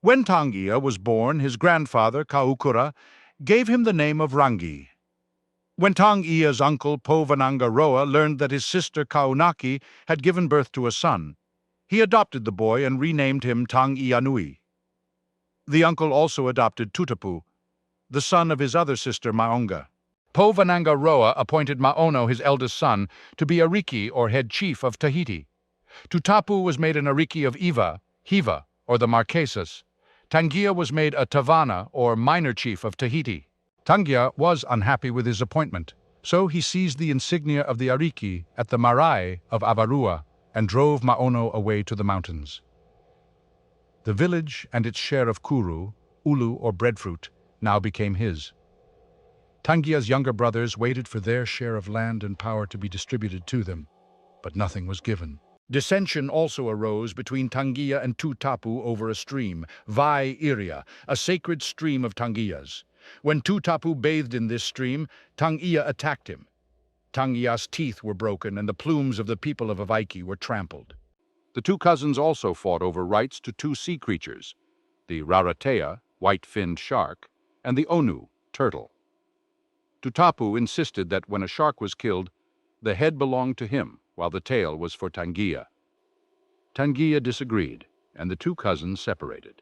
When Tangiia was born, his grandfather, Kaukura, gave him the name of Rangi. When Tangia's uncle, Povanangaroa, learned that his sister, Kaunaki, had given birth to a son, he adopted the boy and renamed him Tangianui. The uncle also adopted Tutapu, the son of his other sister, Maonga. Povanangaroa appointed Maono, his eldest son, to be Ariki, or head chief of Tahiti. Tutapu was made an Ariki of Iva, Hiva, or the Marquesas. Tangiia was made a Tavana, or minor chief of Tahiti. Tangiia was unhappy with his appointment, so he seized the insignia of the Ariki at the marae of Avarua and drove Maono away to the mountains. The village and its share of kuru, ulu or breadfruit, now became his. Tangia's younger brothers waited for their share of land and power to be distributed to them, but nothing was given. Dissension also arose between Tangiia and Tutapu over a stream, Vai Iria, a sacred stream of Tangia's. When Tutapu bathed in this stream, Tangiia attacked him. Tangia's teeth were broken and the plumes of the people of Avaiki were trampled. The two cousins also fought over rights to two sea creatures, the Rarotonga, white-finned shark, and the Onu, turtle. Tutapu insisted that when a shark was killed, the head belonged to him, while the tail was for Tangiia. Tangiia disagreed, and the two cousins separated.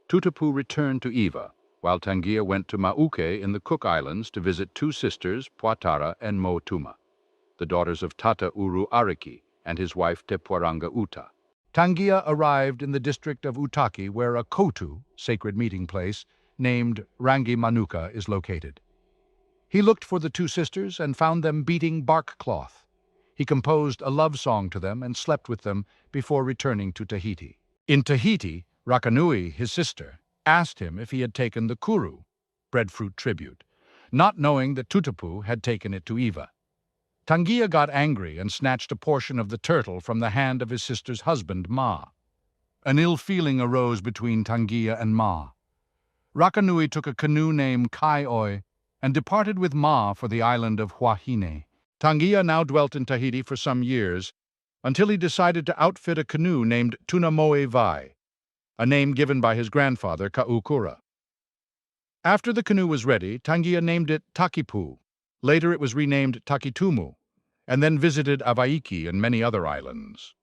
Tutapu returned to Iva, while Tangiia went to Mauke in the Cook Islands to visit two sisters, Puatara and Mo'otuma, the daughters of Tata Uru Ariki and his wife Tepuaranga Uta. Tangiia arrived in the district of Utaki, where a kotu, sacred meeting place, named Rangi Manuka is located. He looked for the two sisters and found them beating bark cloth. He composed a love song to them and slept with them before returning to Tahiti. In Tahiti, Rakanui, his sister, asked him if he had taken the kuru, breadfruit tribute, not knowing that Tutapu had taken it to Iva. Tangiia got angry and snatched a portion of the turtle from the hand of his sister's husband, Ma. An ill feeling arose between Tangiia and Ma. Rakanui took a canoe named Kaioi and departed with Ma for the island of Huahine. Tangiia now dwelt in Tahiti for some years, until he decided to outfit a canoe named Tunamoe Vai, a name given by his grandfather, Kaukura. After the canoe was ready, Tangiia named it Takipu. Later it was renamed Takitumu, and then visited Avaiki and many other islands.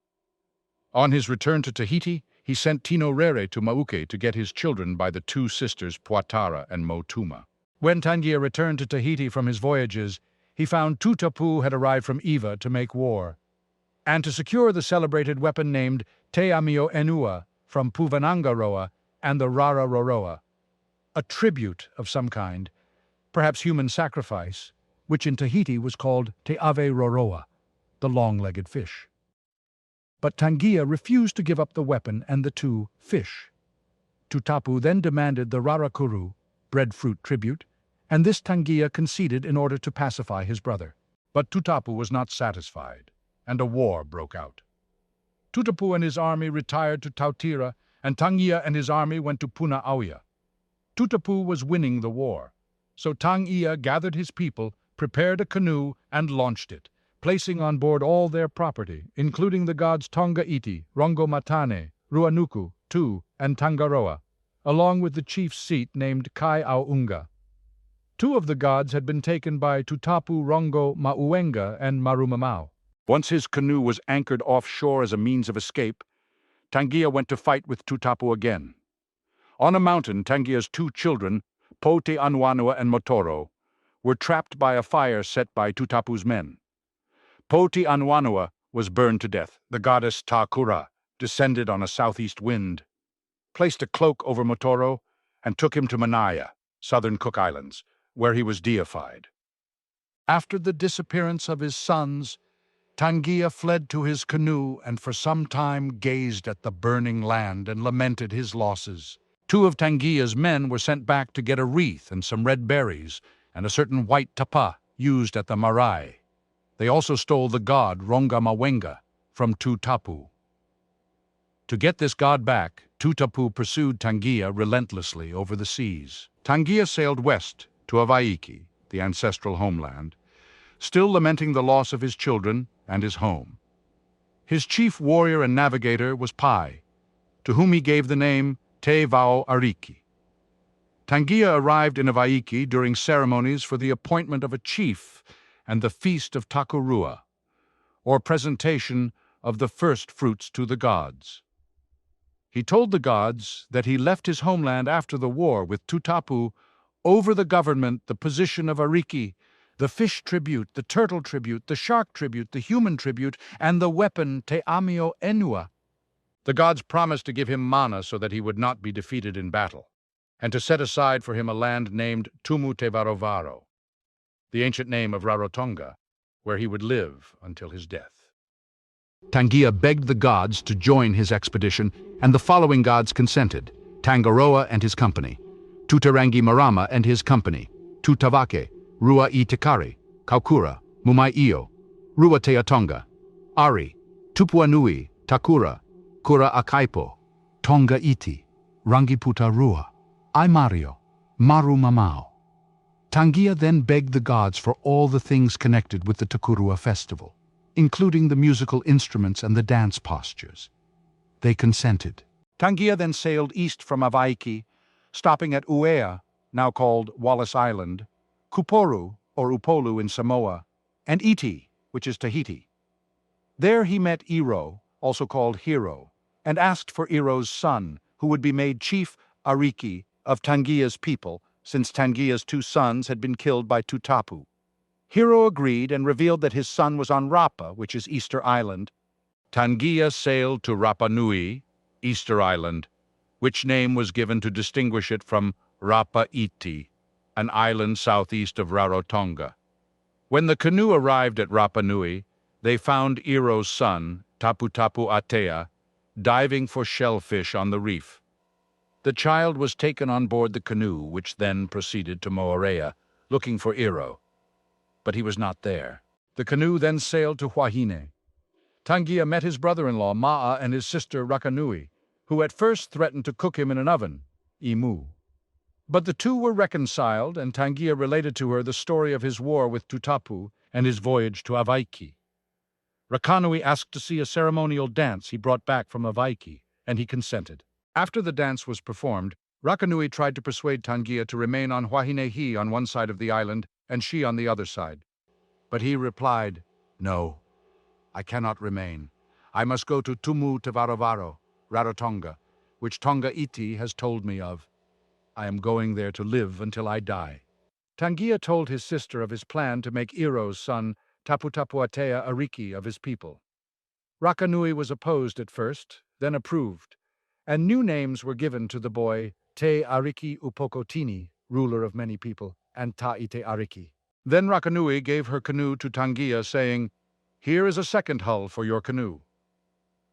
On his return to Tahiti, he sent Tino Rere to Mauke to get his children by the two sisters Puatara and Mo'otuma. When Tangiia returned to Tahiti from his voyages, he found Tutapu had arrived from Iva to make war, and to secure the celebrated weapon named Te Amio Enua from Povanangaroa and the Rarotonga, a tribute of some kind, perhaps human sacrifice, which in Tahiti was called Te Ave Roroa, the long-legged fish. But Tangiia refused to give up the weapon and the two fish. Tutapu then demanded the Rarakuru, breadfruit tribute, and this Tangiia conceded in order to pacify his brother. But Tutapu was not satisfied, and a war broke out. Tutapu and his army retired to Tautira, and Tangiia and his army went to Punaauia. Tutapu was winning the war, so Tangiia gathered his people, prepared a canoe, and launched it, placing on board all their property, including the gods Tonga Iti, Rongo Matane, Ruanuku, Tu, and Tangaroa, along with the chief's seat named Kai Aunga. Two of the gods had been taken by Tutapu, Rongo Mauenga, and Marumamau. Once his canoe was anchored offshore as a means of escape, Tangiia went to fight with Tutapu again. On a mountain, Tangia's two children, Po Te Anuanua and Motoro, were trapped by a fire set by Tutapu's men. Po Te Anuanua was burned to death. The goddess Takura descended on a southeast wind, placed a cloak over Motoro, and took him to Manaya, southern Cook Islands, where he was deified. After the disappearance of his sons, Tangiia fled to his canoe and for some time gazed at the burning land and lamented his losses. Two of Tangiia's men were sent back to get a wreath and some red berries and a certain white tapa used at the marae. They also stole the god Ronga Mawenga from Tutapu. To get this god back, Tutapu pursued Tangiia relentlessly over the seas. Tangiia sailed west to Avaiki, the ancestral homeland, still lamenting the loss of his children and his home. His chief warrior and navigator was Pai, to whom he gave the name Te Vao Ariki. Tangiia arrived in Avaiki during ceremonies for the appointment of a chief and the feast of Takurua, or presentation of the first fruits to the gods. He told the gods that he left his homeland after the war with Tutapu over the government, the position of Ariki, the fish tribute, the turtle tribute, the shark tribute, the human tribute, and the weapon Te Amio Enua. The gods promised to give him mana so that he would not be defeated in battle, and to set aside for him a land named Tumu Te Varovaro, the ancient name of Rarotonga, where he would live until his death. Tangiia begged the gods to join his expedition, and the following gods consented: Tangaroa and his company, Tutarangi Marama and his company, Tutavake, Rua I Tikari, Kaukura, Mumai'io, Rua Teatonga, Ari, Tupuanui, Takura, Kura Akaipo, Tonga Iti, Rangiputa Rua, Aimario, Maru Mamao. Tangiia then begged the gods for all the things connected with the Takurua festival, including the musical instruments and the dance postures. They consented. Tangiia then sailed east from Avaiki, stopping at Uea, now called Wallis Island, Kuporu, or Upolu in Samoa, and Iti, which is Tahiti. There he met Iro, also called Hero, and asked for Iro's son, who would be made chief Ariki of Tangiia's people, since Tangiia's 2 sons had been killed by Tutapu. Hero agreed and revealed that his son was on Rapa, which is Easter Island. Tangiia sailed to Rapa Nui, Easter Island, which name was given to distinguish it from Rapa Iti, an island southeast of Rarotonga. When the canoe arrived at Rapa Nui, they found Iro's son, Tutapu Atea, diving for shellfish on the reef. The child was taken on board the canoe, which then proceeded to Moorea, looking for Iro. But he was not there. The canoe then sailed to Huahine. Tangiia met his brother-in-law, Ma'a, and his sister, Rakanui, who at first threatened to cook him in an oven, Imu. But the two were reconciled, and Tangiia related to her the story of his war with Tutapu and his voyage to Avaiki. Rakanui asked to see a ceremonial dance he brought back from Avaiki, and he consented. After the dance was performed, Rakanui tried to persuade Tangiia to remain on Huahine on one side of the island and she on the other side. But he replied, "No, I cannot remain. I must go to Tumu Te Varovaro, Rarotonga, which Tonga Iti has told me of. I am going there to live until I die." Tangiia told his sister of his plan to make Iro's son Taputapuatea Ariki of his people. Rakanui was opposed at first, then approved, and new names were given to the boy: Te Ariki Upokotini, ruler of many people, and Taite Ariki. Then Rakanui gave her canoe to Tangiia, saying, "Here is a second hull for your canoe."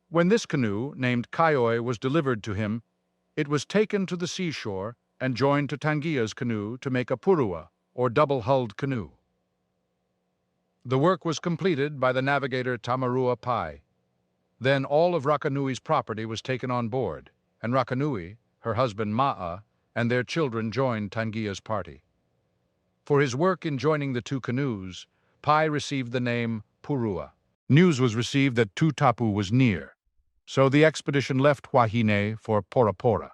When this canoe, named Kaioi, was delivered to him, it was taken to the seashore and joined to Tangiia's canoe to make a purua, or double-hulled canoe. The work was completed by the navigator Tamarua Pai. Then all of Rakanui's property was taken on board, and Rakanui, her husband Ma'a, and their children joined Tangiia's party. For his work in joining the 2 canoes, Pai received the name Purua. News was received that Tutapu was near, so the expedition left Huahine for Porapora.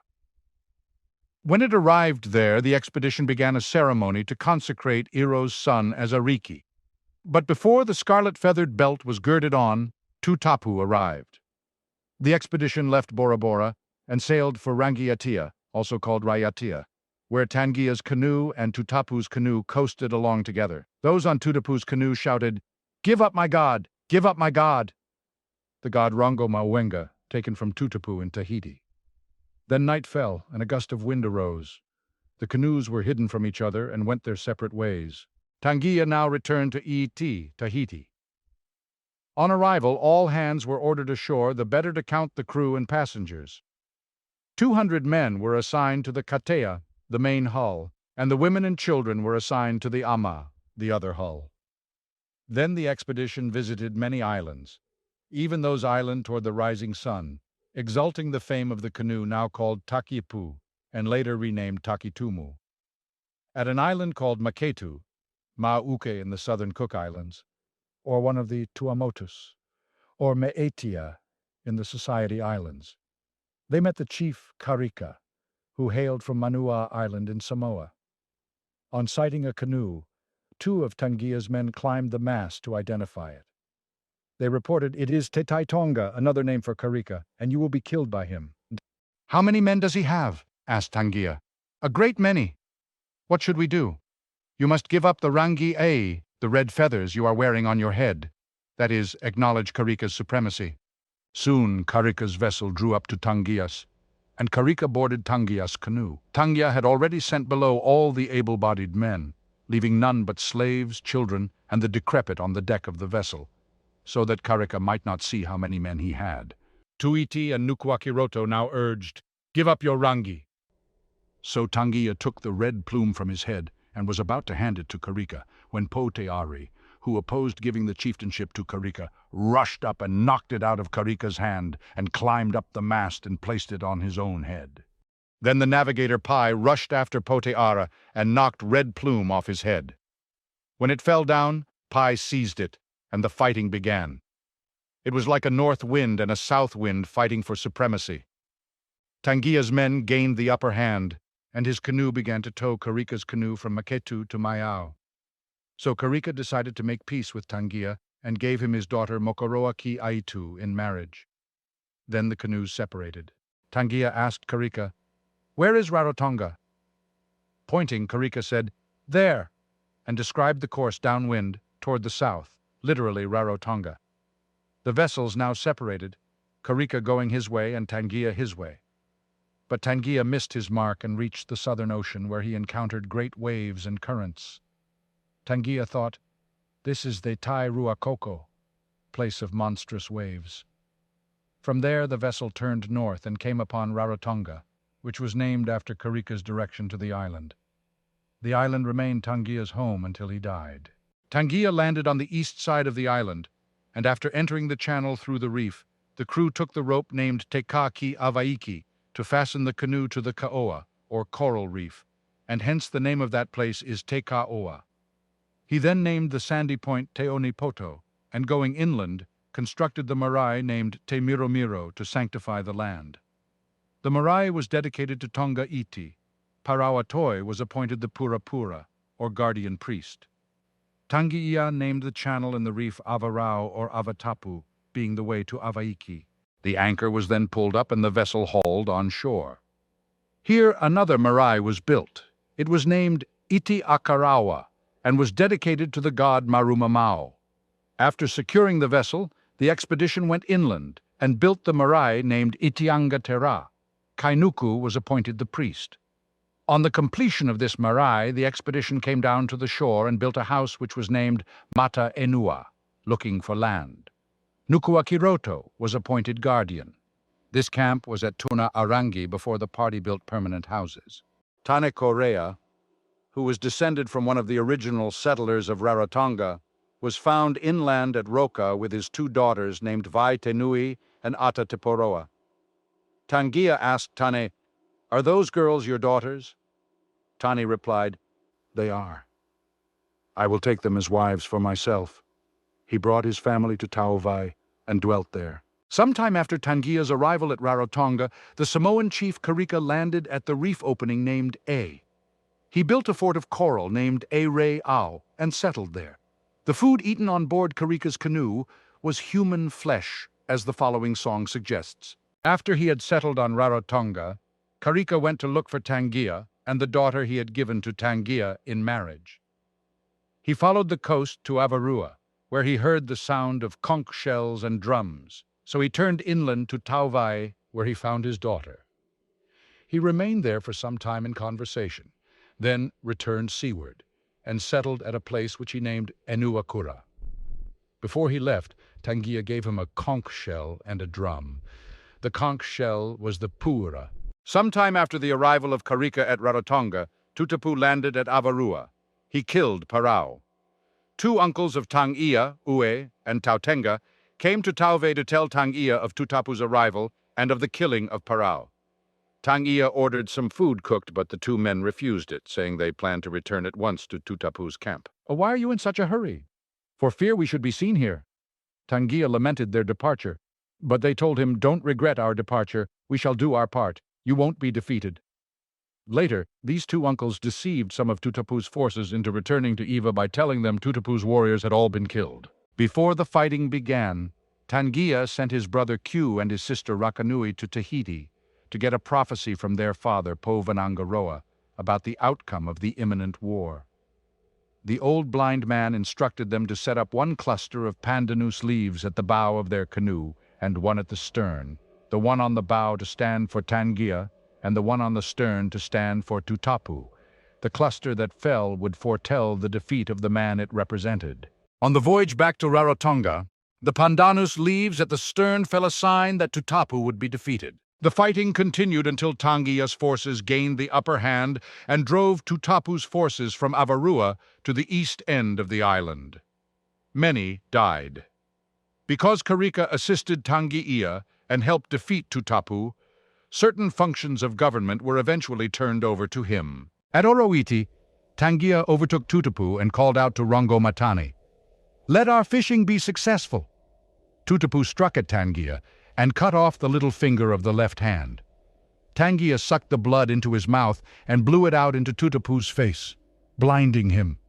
When it arrived there, the expedition began a ceremony to consecrate Iro's son as Ariki. But before the scarlet-feathered belt was girded on, Tutapu arrived. The expedition left Bora Bora and sailed for Rangiatia, also called Raiatia, where Tangiia's canoe and Tutapu's canoe coasted along together. Those on Tutapu's canoe shouted, "Give up my god! Give up my god!" The god Rongo Mawenga, taken from Tutapu in Tahiti. Then night fell, and a gust of wind arose. The canoes were hidden from each other and went their separate ways. Tangiia now returned to Iti, Tahiti. On arrival, all hands were ordered ashore, the better to count the crew and passengers. 200 men were assigned to the Katea, the main hull, and the women and children were assigned to the Ama, the other hull. Then the expedition visited many islands, even those islands toward the rising sun, exalting the fame of the canoe now called Takipu and later renamed Takitumu. At an island called Maketu, Mauke in the southern Cook Islands, or one of the Tuamotus, or Me'etia in the Society Islands, they met the chief Karika, who hailed from Manua Island in Samoa. On sighting a canoe, two of Tangia's men climbed the mast to identify it. They reported, "It is Tonga, another name for Karika, and you will be killed by him." "How many men does he have?" asked Tangiia. "A great many. What should we do?" "You must give up the rangi a, the red feathers you are wearing on your head. That is, acknowledge Karika's supremacy." Soon Karika's vessel drew up to Tangia's, and Karika boarded Tangia's canoe. Tangiia had already sent below all the able-bodied men, leaving none but slaves, children, and the decrepit on the deck of the vessel, so that Karika might not see how many men he had. Tuiti and Nukuakiroto now urged, "Give up your rangi." So Tangiia took the red plume from his head and was about to hand it to Karika, when Poteari, who opposed giving the chieftainship to Karika, rushed up and knocked it out of Karika's hand and climbed up the mast and placed it on his own head. Then the navigator Pai rushed after Poteara and knocked red plume off his head. When it fell down, Pai seized it, and the fighting began. It was like a north wind and a south wind fighting for supremacy. Tangia's men gained the upper hand, and his canoe began to tow Karika's canoe from Maketu to Maiao. So Karika decided to make peace with Tangiia and gave him his daughter Mokoroa ki Aitu in marriage. Then the canoes separated. Tangiia asked Karika, "Where is Rarotonga?" Pointing, Karika said, "There," and described the course downwind toward the south, literally Rarotonga. The vessels now separated, Karika going his way and Tangiia his way. But Tangiia missed his mark and reached the Southern Ocean, where he encountered great waves and currents. Tangiia thought, "This is the Tai Ruakoko, place of monstrous waves." From there the vessel turned north and came upon Rarotonga, which was named after Karika's direction to the island. The island remained Tangia's home until he died. Tangiia landed on the east side of the island, and after entering the channel through the reef, the crew took the rope named Teka ki Avaiki to fasten the canoe to the Kaoa, or coral reef, and hence the name of that place is Te Kaoa. He then named the sandy point Te Onipoto, and going inland, constructed the marae named Te Miromiro to sanctify the land. The marae was dedicated to Tonga Iti. Parauatoi was appointed the Purapura, or guardian priest. Tangiia named the channel in the reef Avarao or Avatapu, being the way to Avaiki. The anchor was then pulled up and the vessel hauled on shore. Here another marae was built. It was named Iti Akarawa and was dedicated to the god Marumamao. After securing the vessel, the expedition went inland and built the marae named Itianga Tera. Kainuku was appointed the priest. On the completion of this marae, the expedition came down to the shore and built a house which was named Mata Enua, looking for land. Nukuakiroto was appointed guardian. This camp was at Tuna Arangi before the party built permanent houses. Tane Korea, who was descended from one of the original settlers of Rarotonga, was found inland at Roka with his two daughters named Vai Tenui and Ata Teporoa. Tangiia asked Tane, "Are those girls your daughters?" Tane replied, "They are. I will take them as wives for myself." He brought his family to Tauvai and dwelt there. Sometime after Tangia's arrival at Rarotonga, the Samoan chief Karika landed at the reef opening named A. He built a fort of coral named A-Rei-Ao and settled there. The food eaten on board Karika's canoe was human flesh, as the following song suggests. After he had settled on Rarotonga, Karika went to look for Tangiia and the daughter he had given to Tangiia in marriage. He followed the coast to Avarua, where he heard the sound of conch shells and drums, so he turned inland to Tauvai, where he found his daughter. He remained there for some time in conversation, then returned seaward, and settled at a place which he named Enuakura. Before he left, Tangiia gave him a conch shell and a drum. The conch shell was the puura. Sometime after the arrival of Karika at Rarotonga, Tutapu landed at Avarua. He killed Parau. Two uncles of Tangiia, Ue and Tautenga, came to Tauvai to tell Tangiia of Tutapu's arrival and of the killing of Parau. Tangiia ordered some food cooked, but the two men refused it, saying they planned to return at once to Tutapu's camp. "Oh, why are you in such a hurry?" "For fear we should be seen here." Tangiia lamented their departure, but they told him, "Don't regret our departure. We shall do our part. You won't be defeated." Later, these two uncles deceived some of Tutapu's forces into returning to Eva by telling them Tutapu's warriors had all been killed. Before the fighting began, Tangiia sent his brother Q and his sister Rakanui to Tahiti to get a prophecy from their father, Polynesian, about the outcome of the imminent war. The old blind man instructed them to set up one cluster of pandanus leaves at the bow of their canoe and one at the stern, the one on the bow to stand for Tangiia and the one on the stern to stand for Tutapu. The cluster that fell would foretell the defeat of the man it represented. On the voyage back to Rarotonga, the pandanus leaves at the stern fell a sign that Tutapu would be defeated. The fighting continued until Tangia's forces gained the upper hand and drove Tutapu's forces from Avarua to the east end of the island. Many died. Because Karika assisted Tangiia and helped defeat Tutapu, certain functions of government were eventually turned over to him. At Oroiti, Tangiia overtook Tutapu and called out to Rongomatani, "Let our fishing be successful." Tutapu struck at Tangiia and cut off the little finger of the left hand. Tangiia sucked the blood into his mouth and blew it out into Tutapu's face, blinding him.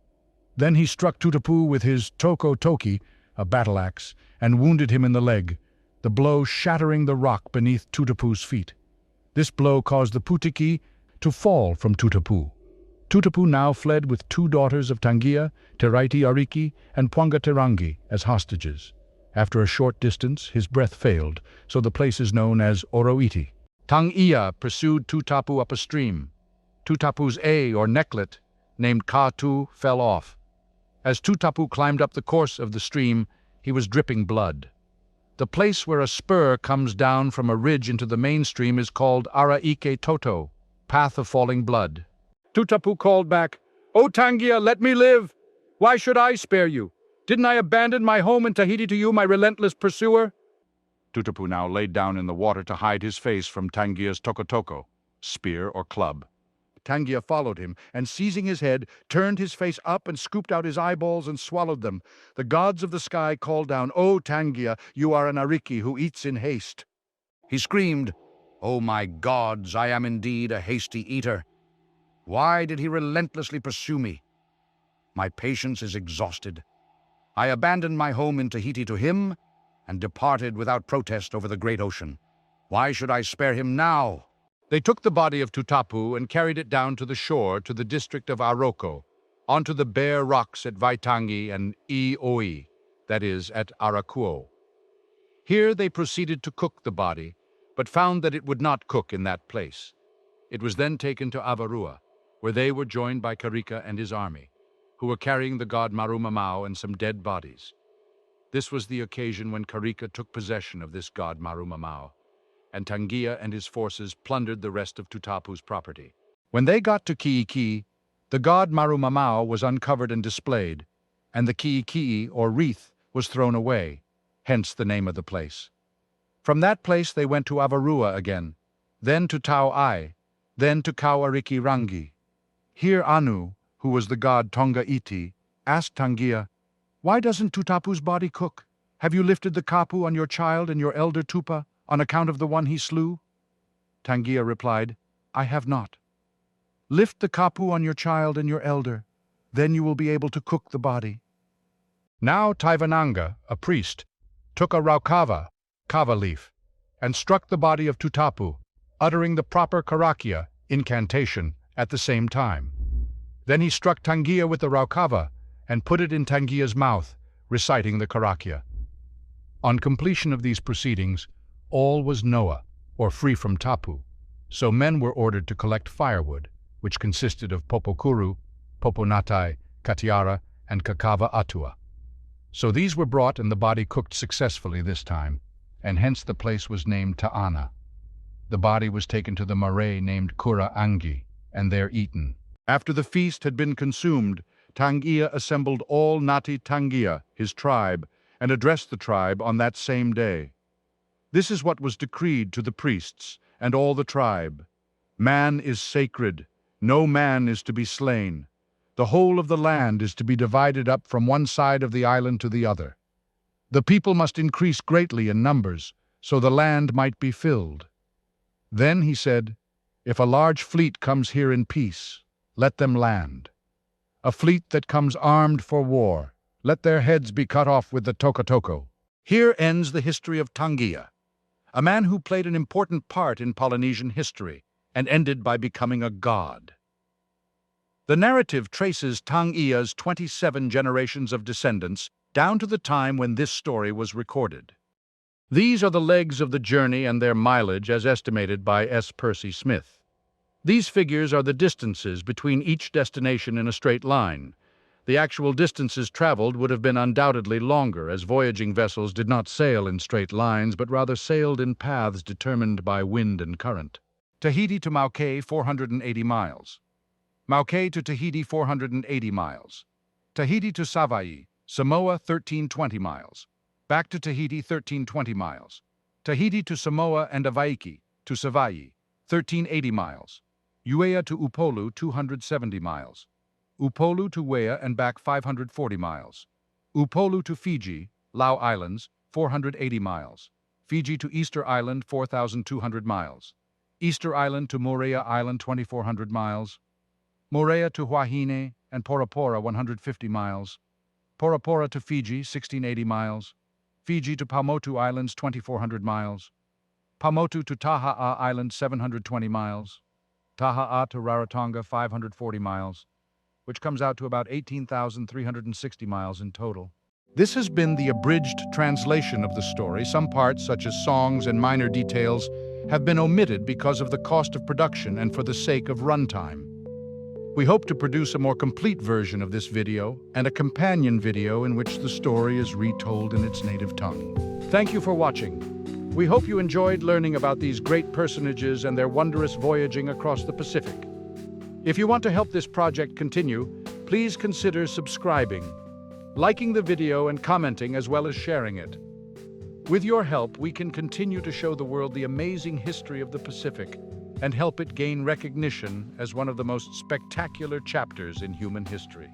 Then he struck Tutapu with his toko toki, a battle axe, and wounded him in the leg, the blow shattering the rock beneath Tutapu's feet. This blow caused the putiki to fall from Tutapu. Tutapu now fled with two daughters of Tangiia, Teraiti Ariki and Puangaterangi, as hostages. After a short distance, his breath failed, so the place is known as Oroiti. Tangiia pursued Tutapu up a stream. Tutapu's A, or necklet, named Katu, fell off. As Tutapu climbed up the course of the stream, he was dripping blood. The place where a spur comes down from a ridge into the main stream is called Araike Toto, Path of Falling Blood. Tutapu called back, "O Tangiia, let me live! Why should I spare you? Didn't I abandon my home in Tahiti to you, my relentless pursuer?" Tutapu now laid down in the water to hide his face from Tangia's tokotoko, spear or club. Tangiia followed him, and seizing his head, turned his face up and scooped out his eyeballs and swallowed them. The gods of the sky called down, "O Tangiia, you are an Ariki who eats in haste." He screamed, "O my gods, I am indeed a hasty eater. Why did he relentlessly pursue me? My patience is exhausted. I abandoned my home in Tahiti to him and departed without protest over the great ocean. Why should I spare him now?" They took the body of Tutapu and carried it down to the shore to the district of Aroko, onto the bare rocks at Waitangi and Ioi, that is, at Arakuo. Here they proceeded to cook the body, but found that it would not cook in that place. It was then taken to Avarua, where they were joined by Karika and his army, who were carrying the god Marumamau and some dead bodies. This was the occasion when Karika took possession of this god Marumamau, and Tangiia and his forces plundered the rest of Tutapu's property. When they got to Kiiki, the god Marumamau was uncovered and displayed, and the Kiiki, or wreath, was thrown away, hence the name of the place. From that place they went to Avarua again, then to Tauai, then to Kauariki Rangi. Here Anu, who was the god Tonga Iti, asked Tangiia, "Why doesn't Tutapu's body cook? Have you lifted the kapu on your child and your elder Tupa on account of the one he slew?" Tangiia replied, "I have not." "Lift the kapu on your child and your elder, then you will be able to cook the body." Now Taivananga, a priest, took a raukava, kava leaf, and struck the body of Tutapu, uttering the proper karakia, incantation, at the same time. Then he struck Tangiia with the raukava and put it in Tangia's mouth, reciting the karakia. On completion of these proceedings, all was Noah, or free from tapu, so men were ordered to collect firewood, which consisted of popokuru, poponatai, katiara, and kakava atua. So these were brought and the body cooked successfully this time, and hence the place was named Ta'ana. The body was taken to the marae named Kura Angi, and there eaten. After the feast had been consumed, Tangiia assembled all Ngati Tangiia, his tribe, and addressed the tribe on that same day. This is what was decreed to the priests and all the tribe. Man is sacred. No man is to be slain. The whole of the land is to be divided up from one side of the island to the other. The people must increase greatly in numbers, so the land might be filled. Then he said, If a large fleet comes here in peace, let them land. A fleet that comes armed for war, let their heads be cut off with the tokotoko. Here ends the history of Tangiia, a man who played an important part in Polynesian history and ended by becoming a god. The narrative traces Tangia's 27 generations of descendants down to the time when this story was recorded. These are the legs of the journey and their mileage as estimated by S. Percy Smith. These figures are the distances between each destination in a straight line. The actual distances traveled would have been undoubtedly longer, as voyaging vessels did not sail in straight lines, but rather sailed in paths determined by wind and current. Tahiti to Maukei, 480 miles. Maukei to Tahiti, 480 miles. Tahiti to Savaii, Samoa, 1320 miles. Back to Tahiti, 1320 miles. Tahiti to Samoa and Avaiki, to Savaii, 1380 miles. Uea to Upolu, 270 miles. Upolu to Wea and back 540 miles. Upolu to Fiji, Lau Islands, 480 miles. Fiji to Easter Island, 4,200 miles. Easter Island to Moorea Island, 2,400 miles. Moorea to Huahine and Porapora, 150 miles. Porapora to Fiji, 1,680 miles. Fiji to Paumotu Islands, 2,400 miles. Paumotu to Taha'a Island, 720 miles. Taha'a to Rarotonga, 540 miles, which comes out to about 18,360 miles in total. This has been the abridged translation of the story. Some parts, such as songs and minor details, have been omitted because of the cost of production and for the sake of runtime. We hope to produce a more complete version of this video and a companion video in which the story is retold in its native tongue. Thank you for watching. We hope you enjoyed learning about these great personages and their wondrous voyaging across the Pacific. If you want to help this project continue, please consider subscribing, liking the video and commenting as well as sharing it. With your help, we can continue to show the world the amazing history of the Pacific and help it gain recognition as one of the most spectacular chapters in human history.